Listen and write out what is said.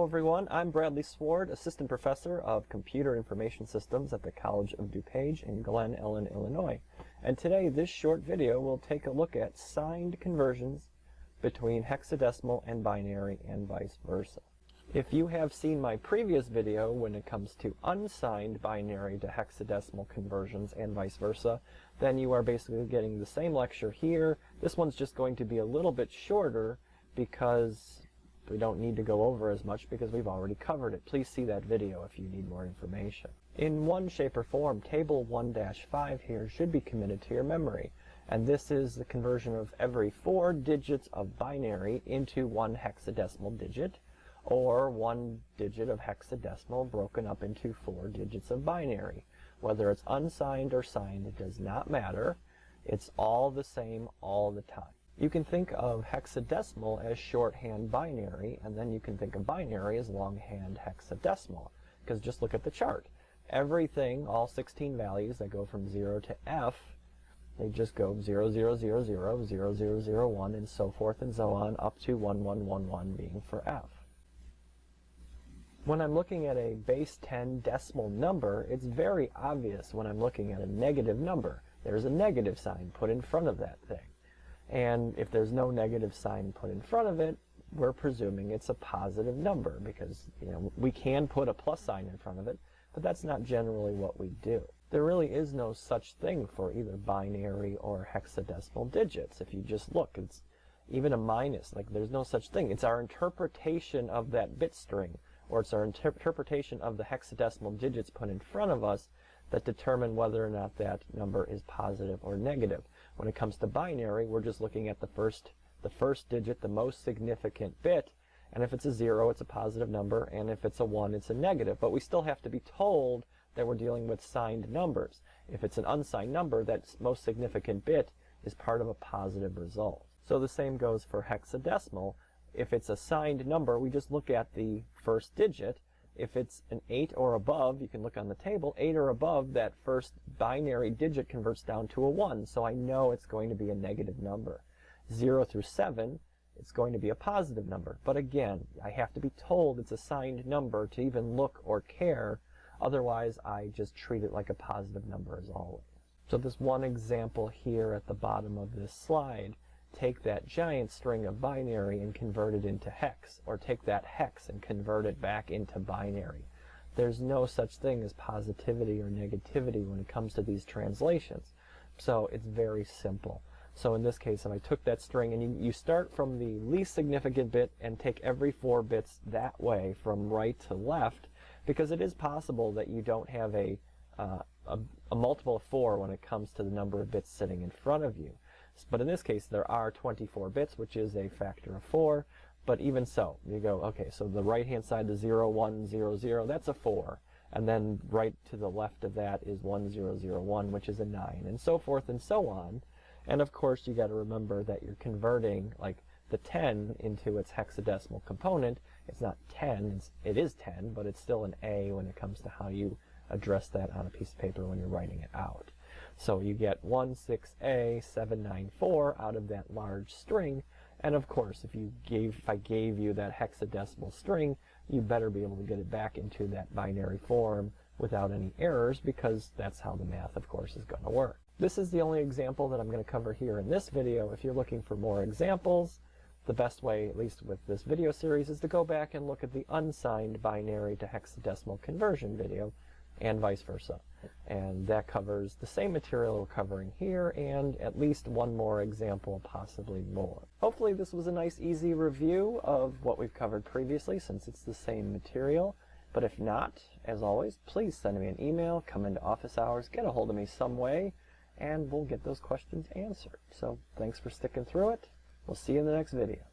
Hello everyone, I'm Bradley Sward, Assistant Professor of Computer Information Systems at the College of DuPage in Glen Ellyn, Illinois. And today this short video will take a look at signed conversions between hexadecimal and binary and vice versa. If you have seen my previous video when it comes to unsigned binary to hexadecimal conversions and vice versa, then you are basically getting the same lecture here. This one's just going to be a little bit shorter because we don't need to go over as much because we've already covered it. Please see that video if you need more information. In one shape or form, table 1-5 here should be committed to your memory. And this is the conversion of every 4 digits of binary into one hexadecimal digit, or 1 digit of hexadecimal broken up into 4 digits of binary. Whether it's unsigned or signed, it does not matter. It's all the same all the time. You can think of hexadecimal as shorthand binary, and then you can think of binary as longhand hexadecimal. Because just look at the chart. Everything, all 16 values that go from 0 to F, they just go 0, 0, 0, 0, 0, 0, 0, 1, and so forth and so on, up to 1, 1, 1, 1 being for F. When I'm looking at a base 10 decimal number, it's very obvious when I'm looking at a negative number. There's a negative sign put in front of that thing. And if there's no negative sign put in front of it, we're presuming it's a positive number because, we can put a plus sign in front of it, but that's not generally what we do. There really is no such thing for either binary or hexadecimal digits. If you just look, it's even a minus, there's no such thing. It's our interpretation of that bit string, or it's our interpretation of the hexadecimal digits put in front of us that determine whether or not that number is positive or negative. When it comes to binary, we're just looking at the first digit, the most significant bit, and if it's a 0, it's a positive number, and if it's a 1, it's a negative. But we still have to be told that we're dealing with signed numbers. If it's an unsigned number, that most significant bit is part of a positive result. So the same goes for hexadecimal. If it's a signed number, we just look at the first digit. If it's an 8 or above, you can look on the table, 8 or above, that first binary digit converts down to a 1, so I know it's going to be a negative number. 0 through 7, it's going to be a positive number. But again, I have to be told it's a signed number to even look or care, otherwise I just treat it like a positive number as always. So this one example here at the bottom of this slide, take that giant string of binary and convert it into hex, or take that hex and convert it back into binary. There's no such thing as positivity or negativity when it comes to these translations. So it's very simple. So in this case, if I took that string, and you start from the least significant bit and take every 4 bits that way from right to left, because it is possible that you don't have a multiple of 4 when it comes to the number of bits sitting in front of you. But in this case, there are 24 bits, which is a factor of 4. But even so, you go, okay, so the right-hand side, the 0, 1, 0, 0, that's a 4. And then right to the left of that is 1, 0, 0, 1, which is a 9, and so forth and so on. And of course, you got to remember that you're converting, the 10 into its hexadecimal component. It's not 10, it is 10, but it's still an A when it comes to how you address that on a piece of paper when you're writing it out. So you get 16A794 out of that large string, and of course if I gave you that hexadecimal string, you better be able to get it back into that binary form without any errors, because that's how the math, of course, is going to work. This is the only example that I'm going to cover here in this video. If you're looking for more examples, the best way, at least with this video series, is to go back and look at the unsigned binary to hexadecimal conversion video, and vice versa. And that covers the same material we're covering here, and at least one more example, possibly more. Hopefully this was a nice, easy review of what we've covered previously, since it's the same material. But if not, as always, please send me an email, come into office hours, get a hold of me some way, and we'll get those questions answered. So thanks for sticking through it. We'll see you in the next video.